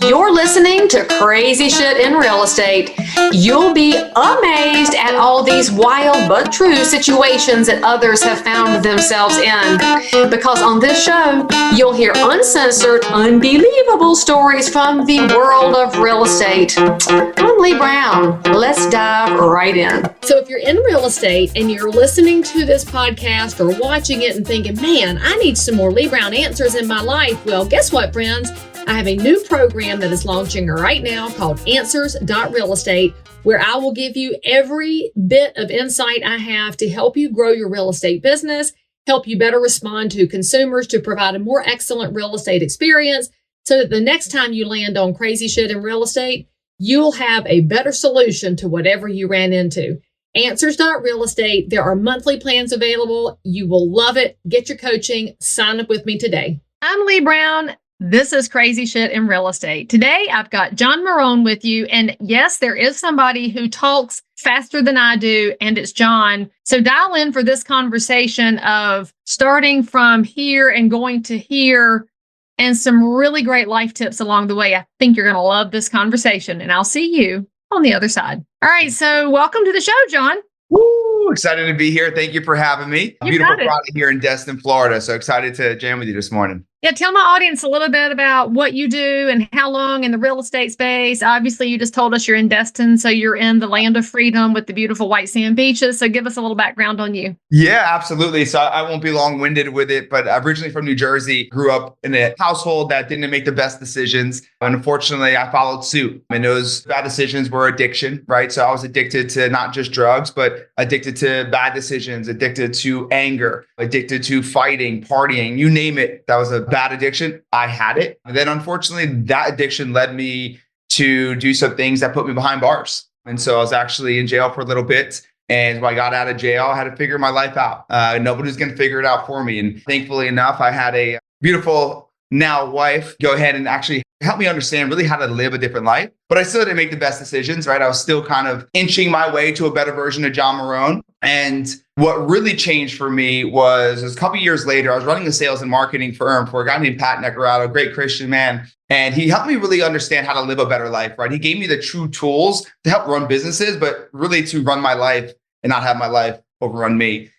You're listening to Crazy Shit in Real Estate. You'll be amazed at all these wild but true situations that others have found themselves in. Because on this show, you'll hear uncensored, unbelievable stories from the world of real estate. I'm Leigh Brown. Let's dive right in. So if you're in real estate and you're listening to this podcast or watching it and thinking, man, I need some more Leigh Brown answers in my life. Well, guess what, friends? I have a new program that is launching right now called Answers.Real Estate, where I will give you every bit of insight I have to help you grow your real estate business, help you better respond to consumers, to provide a more excellent real estate experience, so that the next time you land on crazy shit in real estate, you'll have a better solution to whatever you ran into. Answers.Real Estate. There are monthly plans available. You will love it. Get your coaching. Sign up with me today. I'm Leigh Brown. This is Crazy Shit in Real Estate. Today, I've got John Marrone with you. And yes, there is somebody who talks faster than I do, and it's John. So dial in for this conversation of starting from here and going to here, and some really great life tips along the way. I think you're going to love this conversation, and I'll see you on the other side. All right, so welcome to the show, John. Woo! Excited to be here. Thank you for having me. A beautiful Friday here in Destin, Florida. So excited to jam with you this morning. Yeah, tell my audience a little bit about what you do and how long in the real estate space. Obviously, you just told us you're in Destin, so you're in the land of freedom with the beautiful white sand beaches. So give us a little background on you. Yeah, absolutely. So I won't be long-winded with it, but I'm originally from New Jersey, grew up in a household that didn't make the best decisions. And unfortunately, I followed suit. And those bad decisions were addiction, right? So I was addicted to not just drugs, but addicted to bad decisions, addicted to anger, addicted to fighting, partying, you name it. That was a bad addiction. I had it. And then unfortunately, that addiction led me to do some things that put me behind bars. And so I was actually in jail for a little bit. And when I got out of jail, I had to figure my life out. Nobody was going to figure it out for me. And thankfully enough, I had a beautiful now wife go ahead and actually help me understand really how to live a different life. But I still didn't make the best decisions, right? I was still kind of inching my way to a better version of John Marrone. And what really changed for me was a couple of years later, I was running a sales and marketing firm for a guy named Pat Necarato, a great Christian man. And he helped me really understand how to live a better life, right? He gave me the true tools to help run businesses, but really to run my life and not have my life overrun me.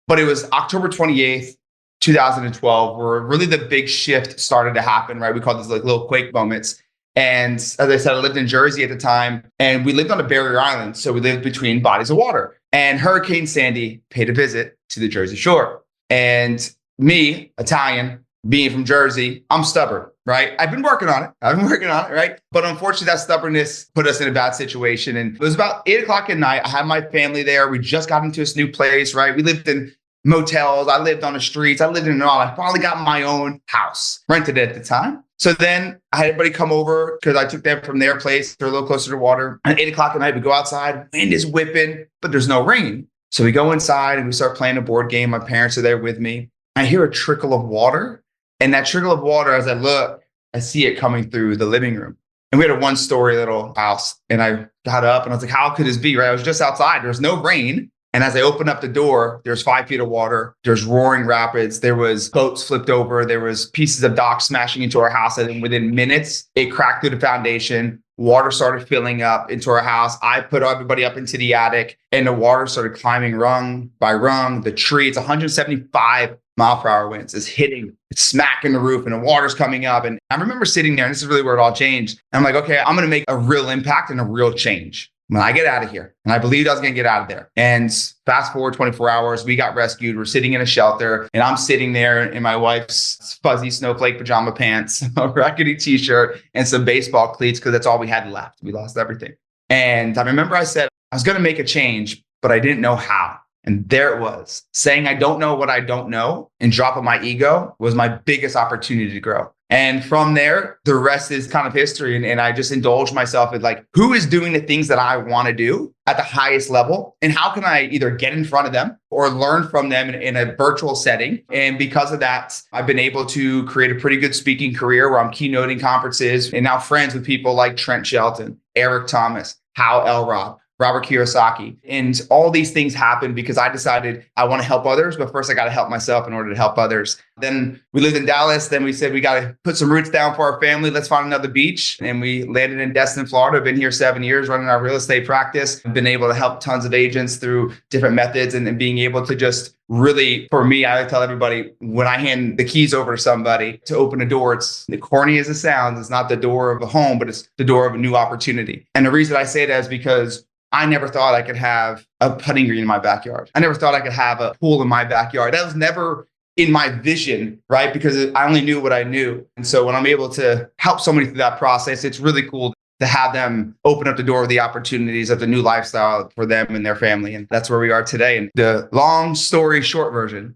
But it was October 28th, 2012, where really the big shift started to happen, right? We call these like little quake moments. And as I said, I lived in Jersey at the time, and we lived on a barrier island. So we lived between bodies of water. And Hurricane Sandy paid a visit to the Jersey shore. And me, Italian, being from Jersey, I'm stubborn, right? I've been working on it, right? But unfortunately, that stubbornness put us in a bad situation. And it was about 8 o'clock at night. I had my family there. We just got into this new place, right? We lived in motels. I lived on the streets. I lived in it all. I finally got my own house, rented it at the time. So then I had everybody come over because I took them from their place. They're a little closer to water. At 8 o'clock at night, we go outside. Wind is whipping, but there's no rain. So we go inside and we start playing a board game. My parents are there with me. I hear a trickle of water. And that trickle of water, as I look, I see it coming through the living room. And we had a one-story little house. And I got up and I was like, how could this be, right? I was just outside. There's no rain. And as I opened up the door, there's 5 feet of water. There's roaring rapids. There was boats flipped over. There was pieces of dock smashing into our house. And within minutes, it cracked through the foundation. Water started filling up into our house. I put everybody up into the attic, and the water started climbing rung by rung. The tree, it's 175 mile per hour winds. It's hitting, it's smacking the roof, and the water's coming up. And I remember sitting there, and this is really where it all changed. And I'm like, okay, I'm going to make a real impact and a real change when I get out of here. And I believed I was going to get out of there. And fast forward 24 hours, we got rescued. We're sitting in a shelter, and I'm sitting there in my wife's fuzzy snowflake pajama pants, a raggedy t-shirt, and some baseball cleats, because that's all we had left. We lost everything. And I remember I said, I was going to make a change, but I didn't know how. And there it was. Saying I don't know what I don't know and dropping my ego was my biggest opportunity to grow. And from there, the rest is kind of history. And I just indulged myself in like, who is doing the things that I want to do at the highest level? And how can I either get in front of them or learn from them in a virtual setting? And because of that, I've been able to create a pretty good speaking career where I'm keynoting conferences and now friends with people like Trent Shelton, Eric Thomas, Hal Elrod, Robert Kiyosaki. And all these things happened because I decided I want to help others, but first I got to help myself in order to help others. Then we lived in Dallas. Then we said, we got to put some roots down for our family. Let's find another beach. And we landed in Destin, Florida. I've been here 7 years running our real estate practice. I've been able to help tons of agents through different methods and being able to just really, for me, I tell everybody, when I hand the keys over to somebody to open a door, it's the corny as it sounds. It's not the door of a home, but it's the door of a new opportunity. And the reason I say that is because I never thought I could have a putting green in my backyard. I never thought I could have a pool in my backyard. That was never in my vision, right? Because I only knew what I knew. And so when I'm able to help somebody through that process, it's really cool to have them open up the door of the opportunities of the new lifestyle for them and their family. And that's where we are today. And the long story short version.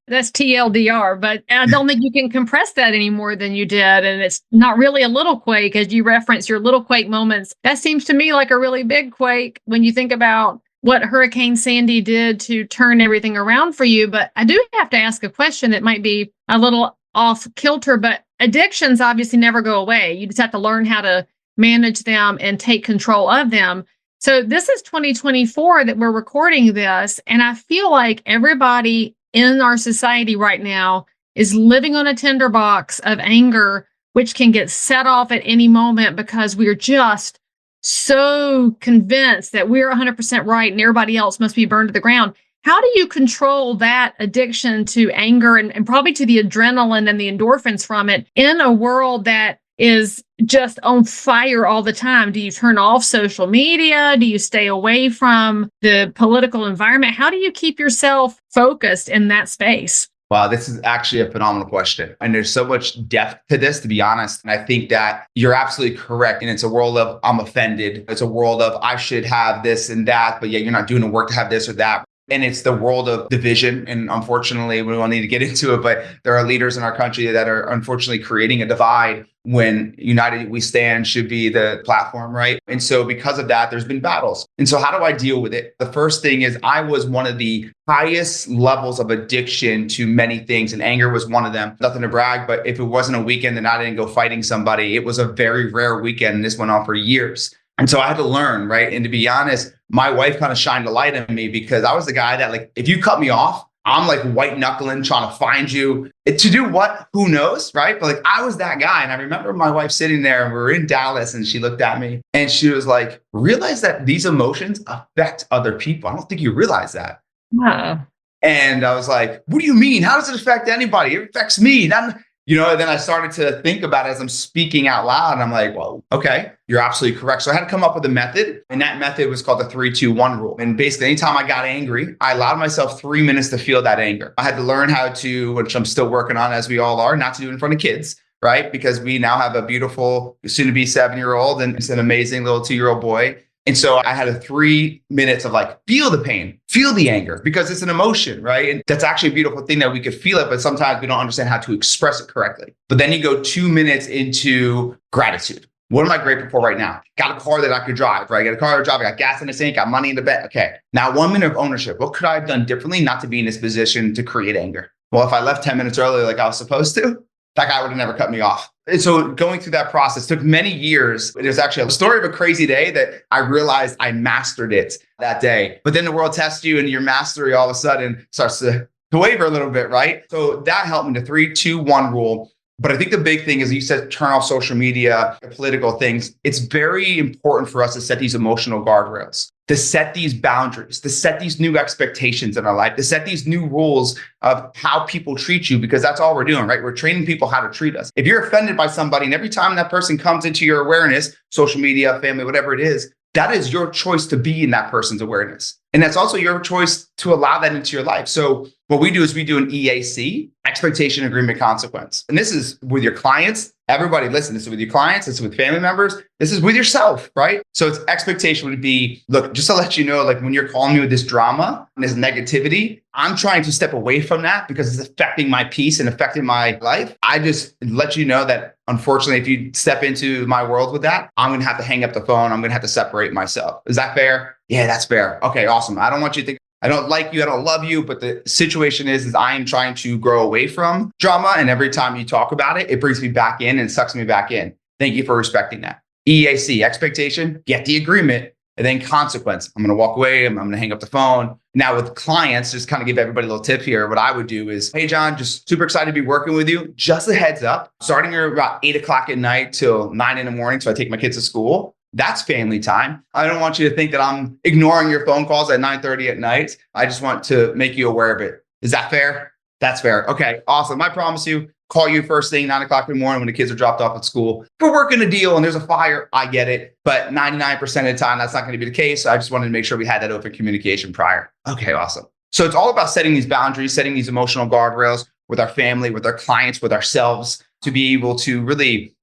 That's TLDR, but I don't think you can compress that any more than you did. And it's not really a little quake, as you reference your little quake moments. That seems to me like a really big quake when you think about what Hurricane Sandy did to turn everything around for you. But I do have to ask a question that might be a little off kilter, but addictions obviously never go away. You just have to learn how to manage them and take control of them. So this is 2024 that we're recording this. And I feel like everybody in our society right now is living on a tinderbox of anger, which can get set off at any moment because we're just so convinced that we're 100% right and everybody else must be burned to the ground. How do you control that addiction to anger and probably to the adrenaline and the endorphins from it in a world that is just on fire all the time? Do you turn off social media? Do you stay away from the political environment? How do you keep yourself focused in that space? Wow, this is actually a phenomenal question. And there's so much depth to this, to be honest. And I think that you're absolutely correct. And it's a world of I'm offended. It's a world of I should have this and that, but yet you're not doing the work to have this or that. And it's the world of division. And unfortunately, we don't need to get into it, but there are leaders in our country that are unfortunately creating a divide when United We Stand should be the platform, right? And so because of that, there's been battles. And so how do I deal with it? The first thing is I was one of the highest levels of addiction to many things, and anger was one of them. Nothing to brag, but if it wasn't a weekend and I didn't go fighting somebody, it was a very rare weekend. And this went on for years. And so I had to learn, right? And to be honest, my wife kind of shined a light on me because I was the guy that, like, if you cut me off, I'm like white knuckling, trying to find you. To do what? Who knows, right? But like I was that guy. And I remember my wife sitting there and we were in Dallas and she looked at me and she was like, realize that these emotions affect other people. I don't think you realize that. Wow. And I was like, what do you mean? How does it affect anybody? It affects me. And then I started to think about it as I'm speaking out loud. And I'm like, well, okay, you're absolutely correct. So I had to come up with a method. And that method was called the 3-2-1 rule. And basically, anytime I got angry, I allowed myself 3 minutes to feel that anger. I had to learn how to, which I'm still working on, as we all are, not to do it in front of kids, right? Because we now have a beautiful, soon to be 7-year-old, and it's an amazing little 2-year-old boy. And so I had 3 minutes of like, feel the pain, feel the anger, because it's an emotion, right? And that's actually a beautiful thing that we could feel it, but sometimes we don't understand how to express it correctly. But then you go 2 minutes into gratitude. What am I grateful for right now? Got a car that I could drive, right? I got a car to drive, I got gas in the sink, got money in the bank. Okay, now 1 minute of ownership. What could I have done differently not to be in this position to create anger? Well, if I left 10 minutes earlier like I was supposed to, that guy would have never cut me off. And so going through that process took many years. It was actually a story of a crazy day that I realized I mastered it that day. But then the world tests you and your mastery all of a sudden starts to waver a little bit, right? So that helped me, the 3-2-1 rule. But I think the big thing is, you said turn off social media, political things. It's very important for us to set these emotional guardrails, to set these boundaries, to set these new expectations in our life, to set these new rules of how people treat you, because that's all we're doing, right? We're training people how to treat us. If you're offended by somebody, and every time that person comes into your awareness, social media, family, whatever it is, that is your choice to be in that person's awareness. And that's also your choice to allow that into your life. So what we do is we do an EAC, expectation, agreement, consequence. And this is with your clients. Everybody listen, this is with your clients, this is with family members, this is with yourself, right? So its expectation would be, look, just to let you know, like when you're calling me with this drama and this negativity, I'm trying to step away from that because it's affecting my peace and affecting my life. I just let you know that unfortunately, if you step into my world with that, I'm going to have to hang up the phone. I'm going to have to separate myself. Is that fair? Yeah, that's fair. Okay, awesome. I don't want you to think I don't like you, I don't love you, but the situation is I am trying to grow away from drama. And every time you talk about it, it brings me back in and sucks me back in. Thank you for respecting that. EAC, expectation, get the agreement. And then consequence. I'm going to walk away. I'm going to hang up the phone. Now with clients, just kind of give everybody a little tip here. What I would do is, hey, John, just super excited to be working with you. Just a heads up, starting about 8 o'clock at night till 9 in the morning. So I take my kids to school. That's family time. I don't want you to think that I'm ignoring your phone calls at 9:30 at night. I just want to make you aware of it. Is that fair? That's fair. Okay, awesome. I promise you, call you first thing, 9 o'clock in the morning when the kids are dropped off at school. If we're working a deal and there's a fire, I get it. But 99% of the time, that's not going to be the case. So I just wanted to make sure we had that open communication prior. Okay, awesome. So it's all about setting these boundaries, setting these emotional guardrails with our family, with our clients, with ourselves, to be able to really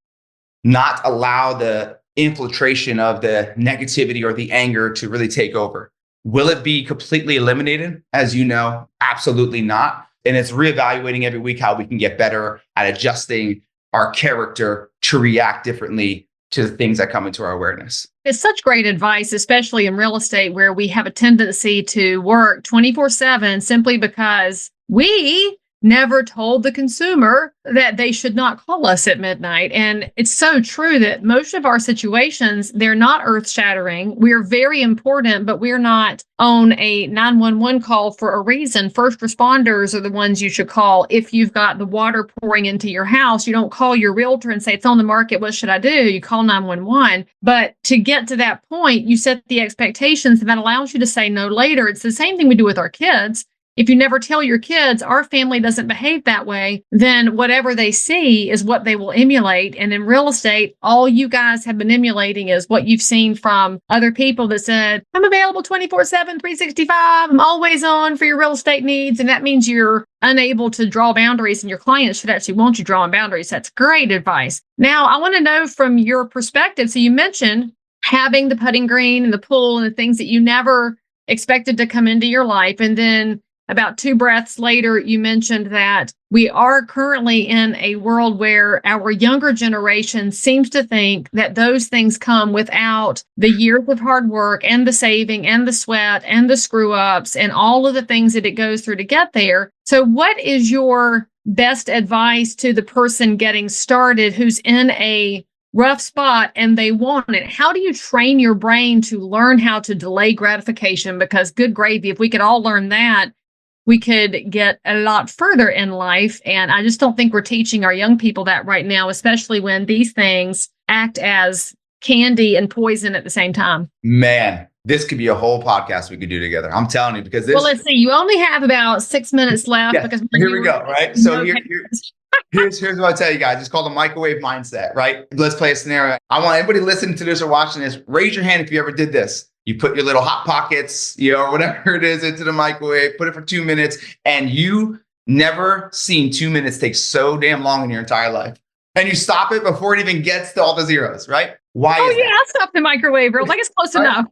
not allow the infiltration of the negativity or the anger to really take over. Will it be completely eliminated? As you know, absolutely not. And it's reevaluating every week how we can get better at adjusting our character to react differently to the things that come into our awareness. It's such great advice, especially in real estate, where we have a tendency to work 24/7 simply because we never told the consumer that they should not call us at midnight. And it's so true that most of our situations, they're not earth shattering. We're very important, but we're not on a 911 call for a reason. First responders are the ones you should call. If you've got the water pouring into your house, you don't call your realtor and say, it's on the market, what should I do? You call 911. But to get to that point, you set the expectations, and that allows you to say no later. It's the same thing we do with our kids. If you never tell your kids, our family doesn't behave that way, then whatever they see is what they will emulate. And in real estate, all you guys have been emulating is what you've seen from other people that said, I'm available 24/7, 365. I'm always on for your real estate needs. And that means you're unable to draw boundaries, and your clients should actually want you drawing boundaries. That's great advice. Now, I want to know from your perspective. So you mentioned having the putting green and the pool and the things that you never expected to come into your life. And then about 2 breaths later, you mentioned that we are currently in a world where our younger generation seems to think that those things come without the years of hard work and the saving and the sweat and the screw ups and all of the things that it goes through to get there. So what is your best advice to the person getting started who's in a rough spot and they want it? How do you train your brain to learn how to delay gratification? Because good gravy, if we could all learn that, we could get a lot further in life. And I just don't think we're teaching our young people that right now, especially when these things act as candy and poison at the same time. Man, this could be a whole podcast we could do together. I'm telling you, because this. Well, let's see. You only have about 6 minutes left. Yeah, because here we go. Right. So here's what I tell you guys. It's called the microwave mindset. Right. Let's play a scenario. I want everybody listening to this or watching this, raise your hand if you ever did this. You put your little Hot Pockets, or whatever it is, into the microwave, put it for 2 minutes, and you never seen 2 minutes take so damn long in your entire life. And you stop it before it even gets to all the zeros, right? Why? Oh, yeah, I stopped the microwave. Like it's close enough.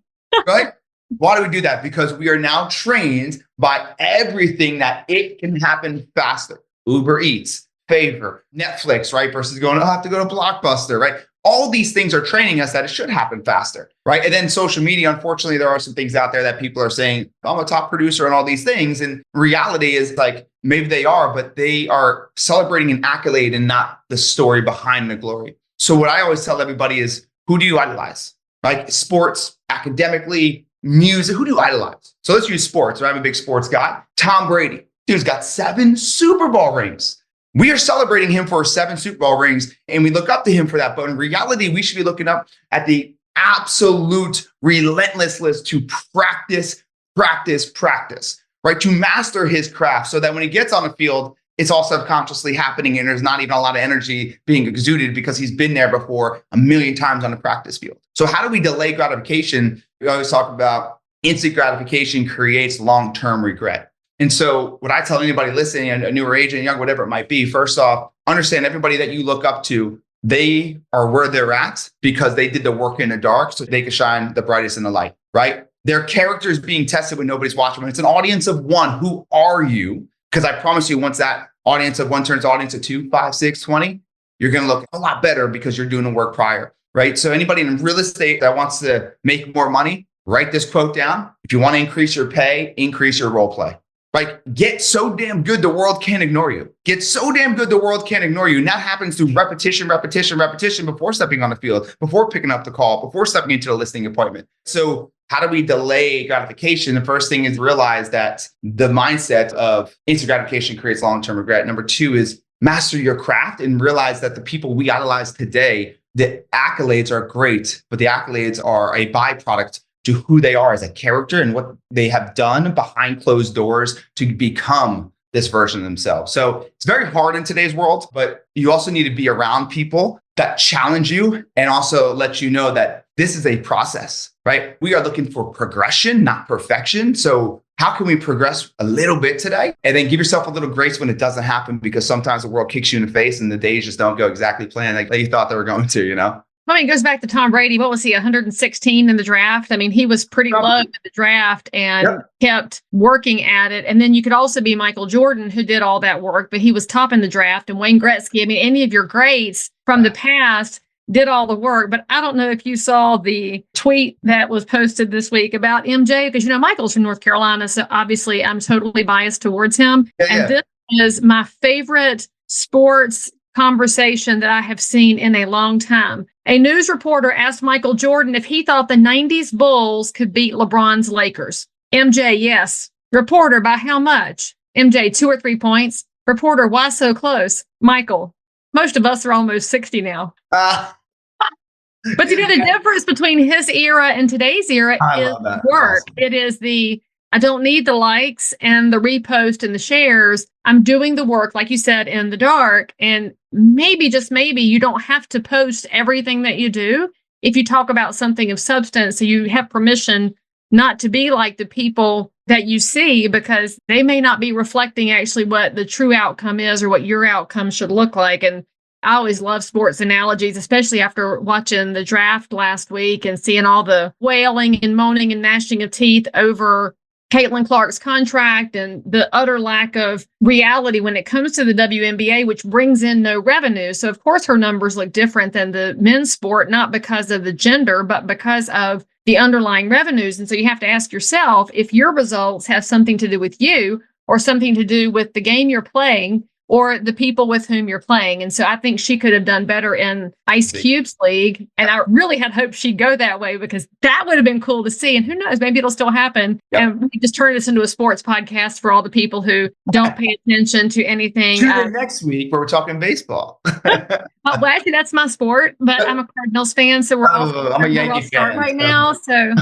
Right? Why do we do that? Because we are now trained by everything that it can happen faster. Uber Eats, Favor, Netflix, right? Versus going, I have to go to Blockbuster, right? All these things are training us that it should happen faster, right? And then social media, unfortunately, there are some things out there that people are saying, I'm a top producer and all these things. And reality is like, maybe they are, but they are celebrating an accolade and not the story behind the glory. So what I always tell everybody is, who do you idolize? Like sports, academically, music, who do you idolize? So let's use sports, right? I'm a big sports guy. Tom Brady, dude's got 7 Super Bowl rings. We are celebrating him for 7 Super Bowl rings, and we look up to him for that. But in reality, we should be looking up at the absolute relentlessness to practice, right? To master his craft so that when he gets on the field, it's all subconsciously happening and there's not even a lot of energy being exuded because he's been there before a million times on the practice field. So how do we delay gratification? We always talk about instant gratification creates long-term regret. And so what I tell anybody listening, a newer agent, young, whatever it might be, first off, understand everybody that you look up to, they are where they're at because they did the work in the dark so they can shine the brightest in the light, right? Their character is being tested when nobody's watching. When it's an audience of 1, who are you? Because I promise you, once that audience of 1 turns audience of 2, 5, 6, 20, you're going to look a lot better because you're doing the work prior, right? So anybody in real estate that wants to make more money, write this quote down. If you want to increase your pay, increase your role play. Like, get so damn good the world can't ignore you. Get so damn good the world can't ignore you. And that happens through repetition before stepping on the field, before picking up the call, before stepping into the listing appointment. So how do we delay gratification? The first thing is realize that the mindset of instant gratification creates long-term regret. Number two is master your craft and realize that the people we idolize today, the accolades are great, but the accolades are a byproduct to who they are as a character and what they have done behind closed doors to become this version of themselves. So it's very hard in today's world, but you also need to be around people that challenge you and also let you know that this is a process, right? We are looking for progression, not perfection. So how can we progress a little bit today? And then give yourself a little grace when it doesn't happen, because sometimes the world kicks you in the face and the days just don't go exactly planned like you thought they were going to, you know? I mean, it goes back to Tom Brady. What was he, 116 in the draft? I mean, he was pretty low in the draft and kept working at it. And then you could also be Michael Jordan, who did all that work, but he was top in the draft. And Wayne Gretzky, I mean, any of your greats from the past did all the work. But I don't know if you saw the tweet that was posted this week about MJ, because, you know, Michael's from North Carolina. So obviously I'm totally biased towards him. And this is my favorite sports conversation that I have seen in a long time. A news reporter asked Michael Jordan if he thought the 90s Bulls could beat LeBron's Lakers. MJ, yes. Reporter, by how much? MJ, 2 or 3 points. Reporter, why so close? Michael, most of us are almost 60 now. But you know, the difference between his era and today's era is work. Awesome. It is I don't need the likes and the repost and the shares. I'm doing the work, like you said, in the dark. And maybe, just maybe, you don't have to post everything that you do. If you talk about something of substance, so you have permission not to be like the people that you see, because they may not be reflecting actually what the true outcome is or what your outcome should look like. And I always love sports analogies, especially after watching the draft last week and seeing all the wailing and moaning and gnashing of teeth over Caitlin Clark's contract and the utter lack of reality when it comes to the WNBA, which brings in no revenue. So, of course, her numbers look different than the men's sport, not because of the gender, but because of the underlying revenues. And so you have to ask yourself if your results have something to do with you or something to do with the game you're playing or the people with whom you're playing. And so I think she could have done better in Ice Cube's league. And I really had hoped she'd go that way, because that would have been cool to see. And who knows, maybe it'll still happen. Yep. And we just turn this into a sports podcast for all the people who don't pay attention to anything. Tune in next week where we're talking baseball. Well, actually, that's my sport, but I'm a Cardinals fan. So I'm a Yankee fan right now. So,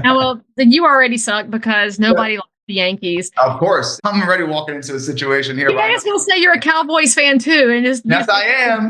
well, then you already suck because nobody likes the Yankees. Of course. I'm already walking into a situation here. You guys will say you're a Cowboys fan too. And just yes, I am.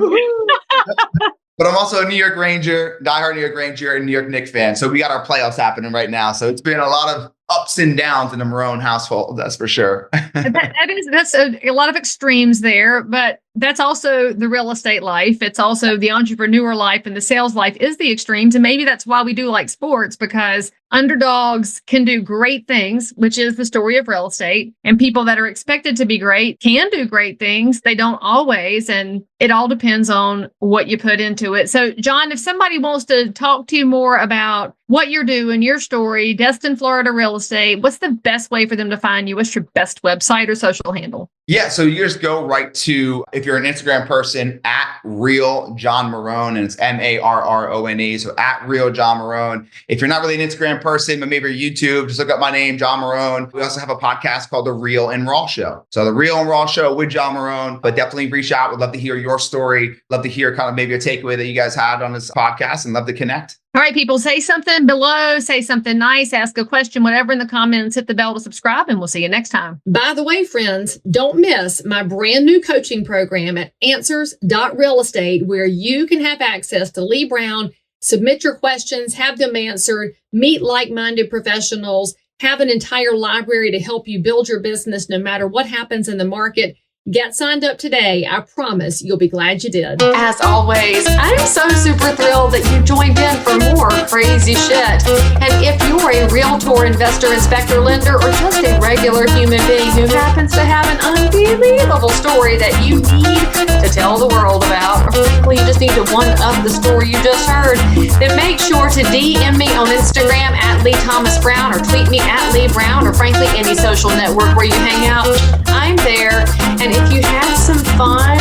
But I'm also a New York Ranger, diehard New York Ranger and New York Knicks fan. So we got our playoffs happening right now. So it's been a lot of ups and downs in the Marrone household, that's for sure. That's a lot of extremes there, but that's also the real estate life. It's also the entrepreneur life, and the sales life is the extremes. And maybe that's why we do like sports, because underdogs can do great things, which is the story of real estate. And people that are expected to be great can do great things. They don't always. And it all depends on what you put into it. So, John, if somebody wants to talk to you more about what you're doing, your story, Destin, Florida real estate, what's the best way for them to find you? What's your best website or social handle? Yeah, so you just go right to, if you're an Instagram person, at Real John Marrone, and it's Marrone. So at Real John Marrone. If you're not really an Instagram person, but maybe you're YouTube, just look up my name, John Marrone. We also have a podcast called The Real and Raw Show. So The Real and Raw Show with John Marrone, but definitely reach out. We'd love to hear your story. Love to hear kind of maybe a takeaway that you guys had on this podcast, and love to connect. All right, people, say something below, say something nice, ask a question, whatever in the comments, hit the bell to subscribe, and we'll see you next time. By the way, friends, don't miss my brand new coaching program at answers.realestate, where you can have access to Leigh Brown, submit your questions, have them answered, meet like-minded professionals, have an entire library to help you build your business no matter what happens in the market. Get signed up today. I promise you'll be glad you did. As always, I'm so super thrilled that you joined in for more crazy shit. And if you're a realtor, investor, inspector, lender, or just a regular human being who happens to have an unbelievable story that you need to tell the world about, or frankly, you just need to one-up the story you just heard, then make sure to DM me on Instagram at Leigh Thomas Brown, or tweet me at Leigh Brown, or frankly, any social network where you hang out. I'm there. And if you had some fun,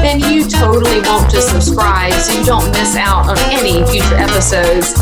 then you totally won't just subscribe so you don't miss out on any future episodes.